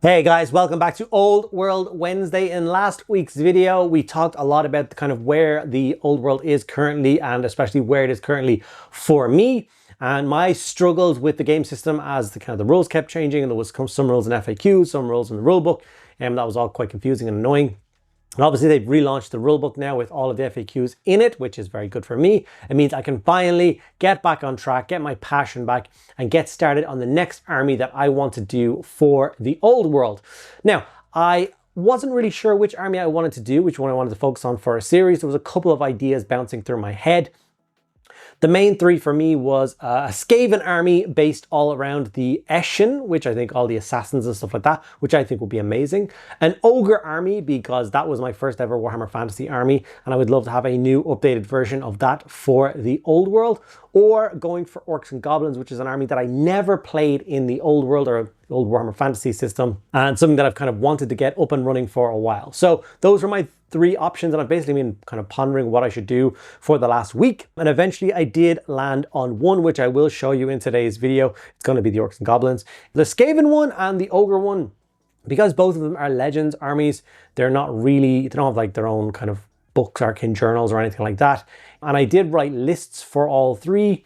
Hey guys, welcome back to Old World Wednesday. In last week's video, we talked a lot about kind of where the old world is currently and especially where it is currently for me and my struggles with the game system as the rules kept changing and there was some rules in FAQs, some rules in the rulebook, and that was all quite confusing and annoying. And obviously they've relaunched the rulebook now with all of the FAQs in it, which is very good for me. It means I can finally get back on track, get my passion back, and get started on the next army that I want to do for the old world. Now, I wasn't really sure which army I wanted to do, which one I wanted to focus on for a series. There was a couple of ideas bouncing through my head. The main three for me was a Skaven army based all around the Eshin, which I think all the assassins and stuff like that, which I think would be amazing. An Ogre army, because that was my first ever Warhammer Fantasy army, and I would love to have a new updated version of that for the old world. Or going for Orcs and Goblins, which is an army that I never played in the old world or old Warhammer Fantasy system, and something that I've kind of wanted to get up and running for a while. So those were my three options, and I've basically been kind of pondering what I should do for the last week. And eventually I did land on one, which I will show you in today's video. It's going to be the Orcs and Goblins. The Skaven one and the Ogre one, because both of them are Legends armies, they're not really, they don't have like their own kind of books, arcane journals or anything like that. And I did write lists for all three.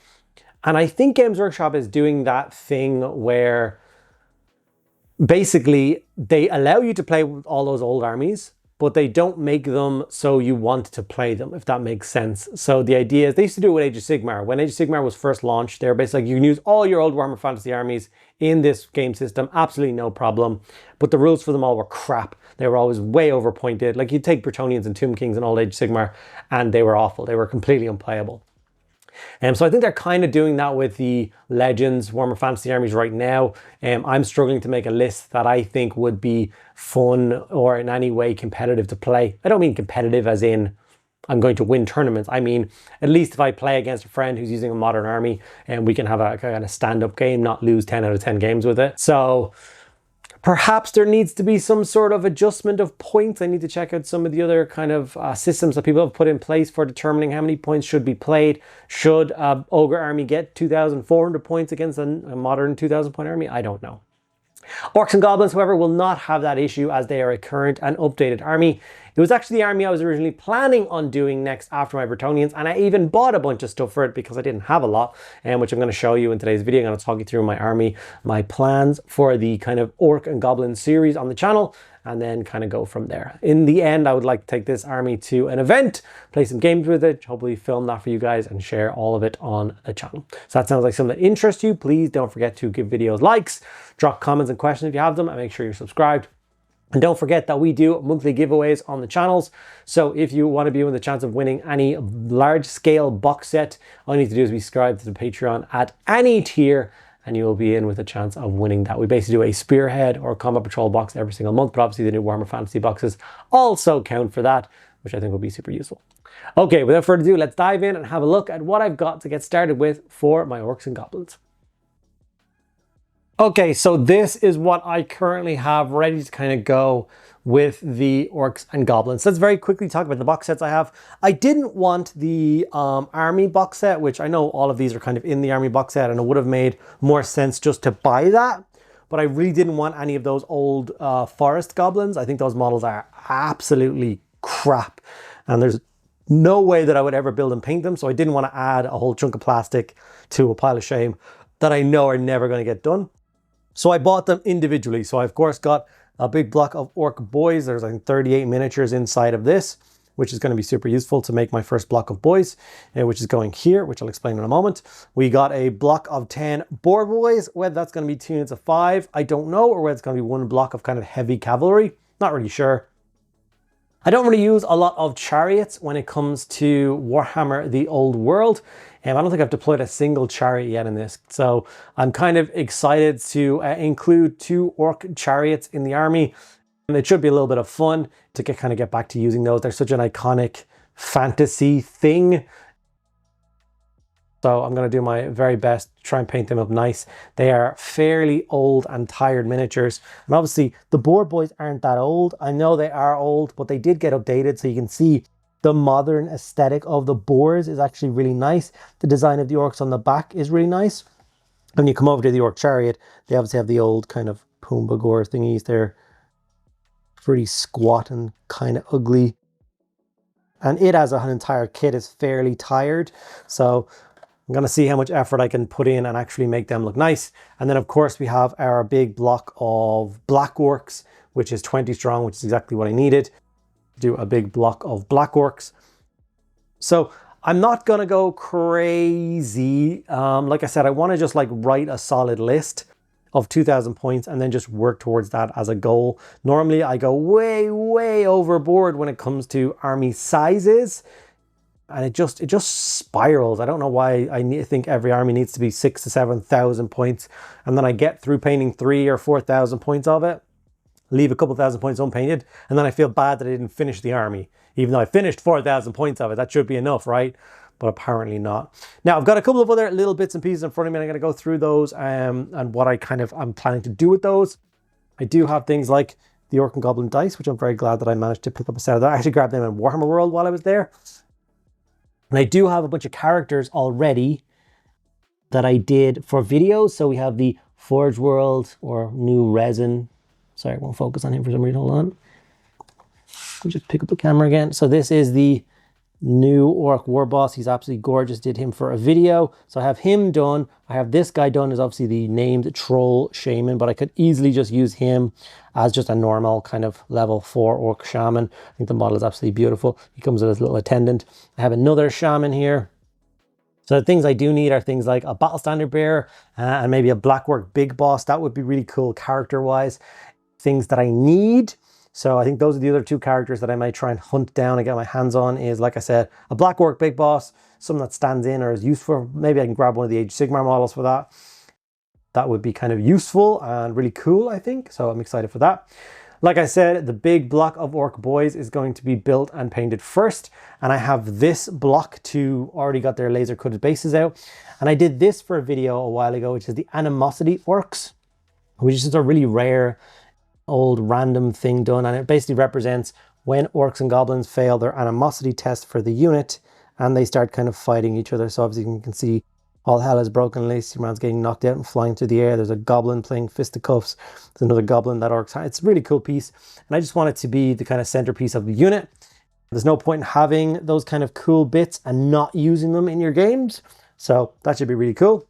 And I think Games Workshop is doing that thing where basically they allow you to play with all those old armies, but they don't make them so you want to play them, if that makes sense. So the idea is, they used to do it with Age of Sigmar. When Age of Sigmar was first launched, they were basically like, you can use all your old Warhammer Fantasy armies in this game system, absolutely no problem. But the rules for them all were crap. They were always way overpointed. Like, you'd take Bretonnians and Tomb Kings in old Age of Sigmar, and they were awful. They were completely unplayable. So I think they're kind of doing that with the Legends Warhammer Fantasy armies right now. I'm struggling to make a list that I think would be fun or in any way competitive to play. I don't mean competitive as in I'm going to win tournaments. I mean, at least if I play against a friend who's using a modern army and we can have a kind of stand-up game, not lose 10 out of 10 games with it. So perhaps there needs to be some sort of adjustment of points. I need to check out some of the other kind of systems that people have put in place for determining how many points should be played. Should Ogre army get 2,400 points against a modern 2,000 point army? I don't know. Orcs and Goblins, however, will not have that issue as they are a current and updated army. It was actually the army I was originally planning on doing next after my Bretonnians, and I even bought a bunch of stuff for it because I didn't have a lot, which I'm going to show you in today's video. I'm going to talk you through my army, my plans for the kind of Orc and Goblin series on the channel, and then kind of go from there. In the end, I would like to take this army to an event, play some games with it, hopefully film that for you guys and share all of it on the channel. So that sounds like something that interests you. Please don't forget to give videos likes, drop comments and questions if you have them, and make sure you're subscribed. And don't forget that we do monthly giveaways on the channels. So if you want to be in the chance of winning any large scale box set, all you need to do is be subscribed to the Patreon at any tier, and you will be in with a chance of winning that. We basically do a Spearhead or Combat Patrol box every single month, but obviously the new Warhammer Fantasy boxes also count for that, which I think will be super useful. Okay, without further ado, let's dive in and have a look at what I've got to get started with for my Orcs and Goblins. Okay, so this is what I currently have ready to kind of go with the Orcs and Goblins. Let's very quickly talk about the box sets I have. I didn't want the army box set, which I know all of these are kind of in the army box set, and it would have made more sense just to buy that. But I really didn't want any of those old forest goblins. I think those models are absolutely crap, and there's no way that I would ever build and paint them. So I didn't want to add a whole chunk of plastic to a pile of shame that I know are never going to get done. So I bought them individually. So I, of course, got a big block of Orc Boys. There's, I think, 38 miniatures inside of this, which is going to be super useful to make my first block of boys, which is going here, which I'll explain in a moment. We got a block of 10 Boar Boys. Whether that's going to be 2 units of 5, I don't know, or whether it's going to be one block of kind of heavy cavalry. Not really sure. I don't really use a lot of chariots when it comes to Warhammer the Old World. I don't think I've deployed a single chariot yet in this. So I'm kind of excited to include 2 orc chariots in the army. And it should be a little bit of fun to get back to using those. They're such an iconic fantasy thing. So I'm going to do my very best to try and paint them up nice. They are fairly old and tired miniatures. And obviously the Boar Boys aren't that old. I know they are old, but they did get updated. So you can see the modern aesthetic of the boars is actually really nice. The design of the orcs on the back is really nice. When you come over to the orc chariot, they obviously have the old kind of Pumbaa Gore thingies. They're pretty squat and kind of ugly. And it as an entire kit is fairly tired. So I'm going to see how much effort I can put in and actually make them look nice. And then of course we have our big block of black orcs, which is 20 strong, which is exactly what I needed. Do a big block of black orcs. So I'm not going to go crazy. Like I said, I want to just like write a solid list of 2,000 points and then just work towards that as a goal. Normally I go way overboard when it comes to army sizes. And it just spirals. I don't know why I think every army needs to be 6,000 to 7,000 points. And then I get through painting 3,000 or 4,000 points of it, leave a couple thousand points unpainted, and then I feel bad that I didn't finish the army. Even though I finished 4,000 points of it, that should be enough, right? But apparently not. Now I've got a couple of other little bits and pieces in front of me, and I'm going to go through those and what I'm planning to do with those. I do have things like the Orc and Goblin dice, which I'm very glad that I managed to pick up a set of that. I actually grabbed them in Warhammer World while I was there. And I do have a bunch of characters already that I did for videos. So we have the Forge World or New Resin. Sorry, I won't focus on him for some reason. Hold on. Let me just pick up the camera again. So this is the new Orc War Boss. He's absolutely gorgeous. Did him for a video. So I have him done. I have this guy done as obviously the named Troll Shaman, but I could easily just use him as just a normal kind of level 4 Orc Shaman. I think the model is absolutely beautiful. He comes with his little attendant. I have another Shaman here. So the things I do need are things like a Battle Standard Bearer and maybe a Black Orc Big Boss. That would be really cool character-wise. Things that I need. So I think those are the other two characters that I might try and hunt down and get my hands on is, like I said, a Black Orc Big Boss, something that stands in or is useful. Maybe I can grab one of the Age of Sigmar models for that. That would be kind of useful and really cool, I think. So I'm excited for that. Like I said, the big block of Orc Boys is going to be built and painted first. And I have this block to already got their laser cutted bases out. And I did this for a video a while ago, which is the Animosity Orcs, which is just a really rare old random thing done, and it basically represents when orcs and goblins fail their animosity test for the unit and they start kind of fighting each other. So obviously you can see all hell is broken loose. Your man's getting knocked out and flying through the air. There's a goblin playing fisticuffs. There's another goblin that orcs. It's a really cool piece, and I just want it to be the kind of centerpiece of the unit. There's no point in having those kind of cool bits and not using them in your games, so that should be really cool.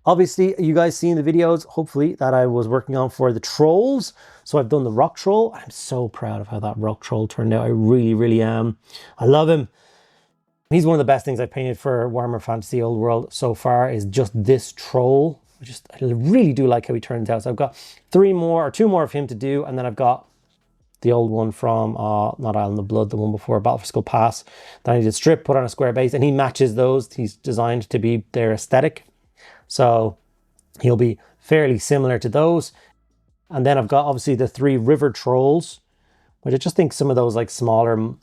Obviously, you guys seen the videos, hopefully, that I was working on for the trolls. So I've done the rock troll. I'm so proud of how that rock troll turned out. I really am. I love him. He's one of the best things I've painted for Warhammer Fantasy Old World so far is just this troll. I really do like how he turns out. So I've got 2 more of him to do. And then I've got the old one from, not Island of Blood, the one before Battle for Skull Pass. That I did strip, put on a square base, and he matches those. He's designed to be their aesthetic. So he'll be fairly similar to those. And then I've got obviously the 3 river trolls, which I just think some of those like smaller,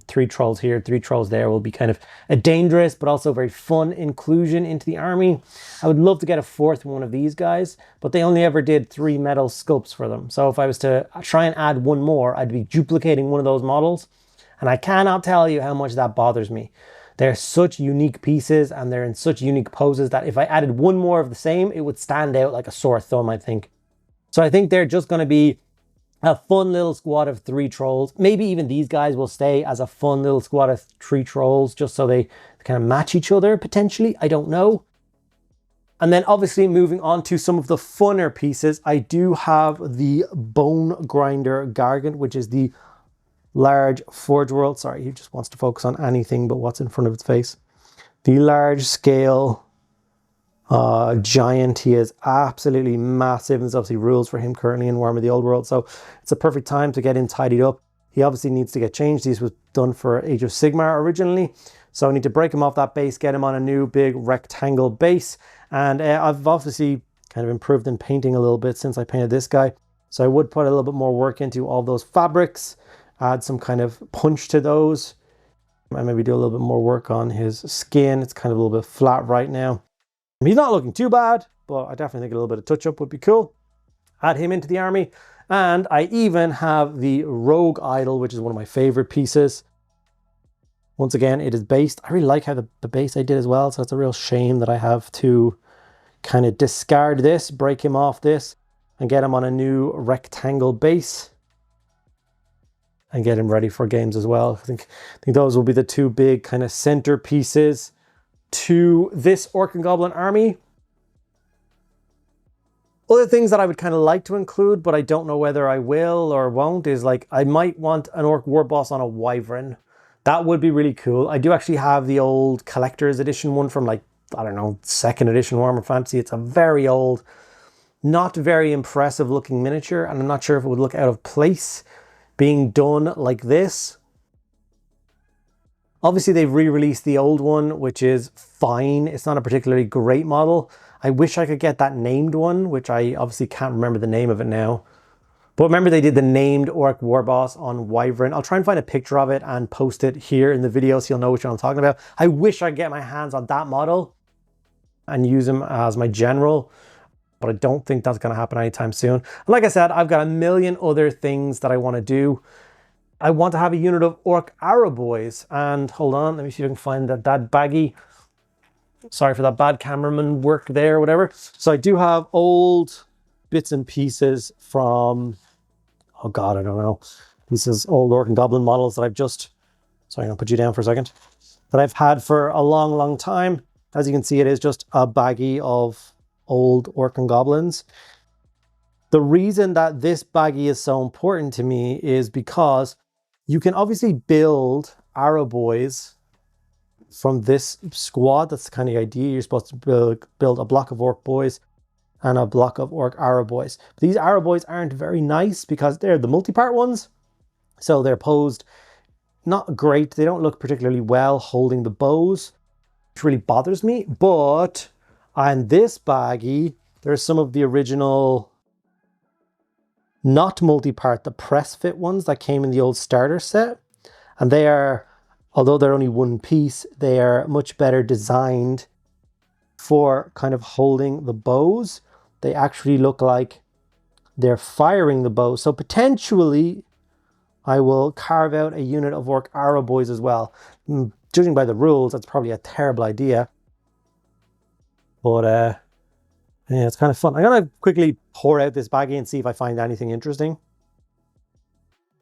3 trolls here, 3 trolls there will be kind of a dangerous but also very fun inclusion into the army. I would love to get a 4th one of these guys, but they only ever did 3 metal sculpts for them. So if I was to try and add one more, I'd be duplicating one of those models. And I cannot tell you how much that bothers me. They're such unique pieces and they're in such unique poses that if I added one more of the same, it would stand out like a sore thumb, I think. So I think they're just going to be a fun little squad of 3 trolls. Maybe even these guys will stay as a fun little squad of 3 trolls just so they kind of match each other potentially. I don't know. And then obviously moving on to some of the funner pieces, I do have the Bone Grinder Gargant, which is the large Forge World. Sorry, he just wants to focus on anything but what's in front of its face. The large scale giant. He is absolutely massive. There's obviously rules for him currently in Warhammer the Old World, so it's a perfect time to get him tidied up. He obviously needs to get changed. This was done for Age of Sigmar originally, so I need to break him off that base, get him on a new big rectangle base. And I've obviously kind of improved in painting a little bit since I painted this guy, so I would put a little bit more work into all those fabrics, add some kind of punch to those, and maybe do a little bit more work on his skin. It's kind of a little bit flat right now. He's not looking too bad, but I definitely think a little bit of touch-up would be cool. Add him into the army. And I even have the Rogue Idol, which is one of my favorite pieces. Once again, it is based. I really like how the base I did as well, so it's a real shame that I have to kind of discard this, break him off this. and get him on a new rectangle base and get him ready for games as well. I think those will be the two big kind of centerpieces to this Orc and Goblin army. Other things that I would kind of like to include, but I don't know whether I will or won't, is like I might want an Orc War Boss on a Wyvern. That would be really cool. I do actually have the old collector's edition one from like, I don't know, 2nd edition Warhammer Fantasy. It's a very old, not very impressive looking miniature, and I'm not sure if it would look out of place being done like this. Obviously, they've re-released the old one, which is fine. It's not a particularly great model. I wish I could get that named one, which I obviously can't remember the name of it now. But remember, they did the named Orc War Boss on Wyvern. I'll try and find a picture of it and post it here in the video so you'll know which one I'm talking about. I wish I could get my hands on that model and use him as my general, but I don't think that's going to happen anytime soon. And like I said, I've got a million other things that I want to do. I want to have a unit of Orc Arrow Boys, and hold on, let me see if I can find that baggie. Sorry for that bad cameraman work there or whatever. So I do have old bits and pieces from, oh God, I don't know. This is old Orc and Goblin models that I've just, sorry, I'll put you down for a second, that I've had for a long, long time. As you can see, it is just a baggie of old Orc and Goblins. The reason that this baggie is so important to me is because you can obviously build Arrow Boys from this squad. That's kind of the idea. You're supposed to build a block of Orc Boys and a block of Orc Arrow Boys. But these Arrow Boys aren't very nice because they're the multi-part ones. So they're posed not great. They don't look particularly well holding the bows, which really bothers me. But on this baggie, there's some of the original, not multi-part, the press fit ones that came in the old starter set. And they are, although they're only one piece, they are much better designed for kind of holding the bows. They actually look like they're firing the bow. So potentially I will carve out a unit of Orc Arrow Boys as well. Judging by the rules, that's probably a terrible idea. But yeah, it's kind of fun. I'm going to quickly pour out this baggie and see if I find anything interesting.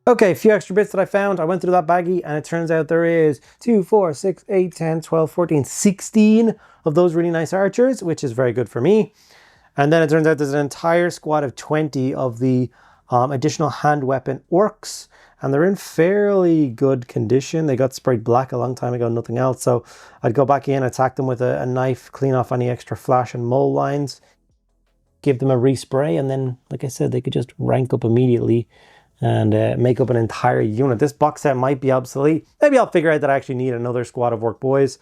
Okay, a few extra bits that I found. I went through that baggie and it turns out there is 2, 4, 6, 8, 10, 12, 14, 16 of those really nice archers, which is very good for me. And then it turns out there's an entire squad of 20 of the additional hand weapon orcs, and they're in fairly good condition. They got sprayed black a long time ago, nothing else. So I'd go back in, attack them with a knife, clean off any extra flash and mole lines, give them a respray, and then, like I said, they could just rank up immediately and make up an entire unit. This box set might be obsolete. Maybe I'll figure out that I actually need another squad of Orc Boys,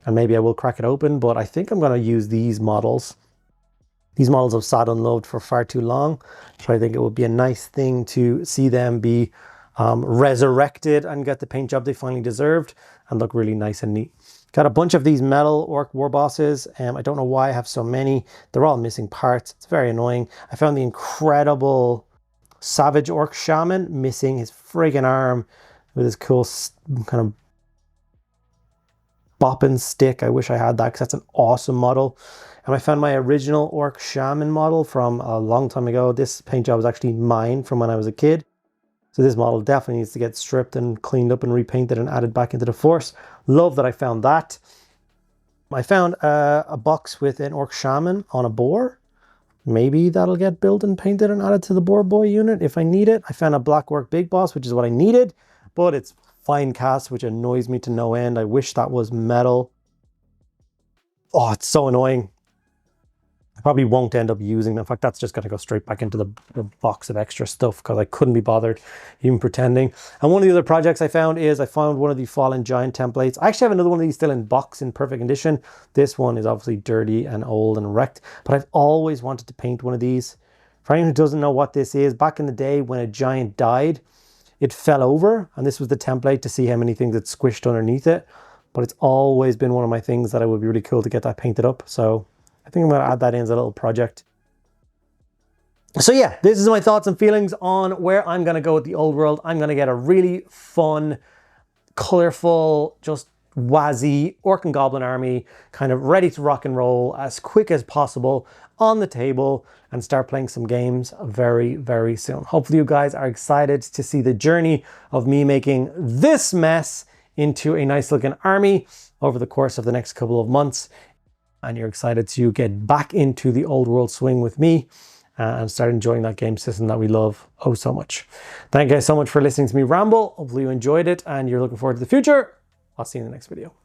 and maybe I will crack it open, but I think I'm going to use these models. These models have sat unloved for far too long, so I think it would be a nice thing to see them be resurrected and get the paint job they finally deserved and look really nice and neat. Got a bunch of these metal Orc War Bosses. I don't know why I have so many. They're all missing parts. It's very annoying. I found the incredible Savage Orc Shaman missing his friggin' arm with his cool kind of bopping stick. I wish I had that because that's an awesome model. And I found my original Orc Shaman model from a long time ago. This paint job was actually mine from when I was a kid. So this model definitely needs to get stripped and cleaned up and repainted and added back into the force. Love that I found that. I found a box with an Orc Shaman on a boar. Maybe that'll get built and painted and added to the boar boy unit if I need it. I found a Black Orc Big Boss, which is what I needed, but it's fine cast, which annoys me to no end. I wish that was metal. Oh, it's so annoying. I probably won't end up using them. In fact, that's just going to go straight back into the box of extra stuff because I couldn't be bothered even pretending. And one of the other projects I found is I found one of the Fallen Giant templates. I actually have another one of these still in box in perfect condition. This one is obviously dirty and old and wrecked, but I've always wanted to paint one of these. For anyone who doesn't know what this is, back in the day when a giant died, it fell over, and this was the template to see how many things it squished underneath it. But it's always been one of my things that it would be really cool to get that painted up. So I think I'm going to add that in as a little project. So yeah, this is my thoughts and feelings on where I'm going to go with the old world. I'm going to get a really fun, colorful, just wazzy Orc and Goblin army, kind of ready to rock and roll as quick as possible. on the table and start playing some games very, very soon. Hopefully you guys are excited to see the journey of me making this mess into a nice looking army over the course of the next couple of months. And you're excited to get back into the old world swing with me and start enjoying that game system that we love oh so much. Thank you guys so much for listening to me ramble. Hopefully you enjoyed it and you're looking forward to the future. I'll see you in the next video.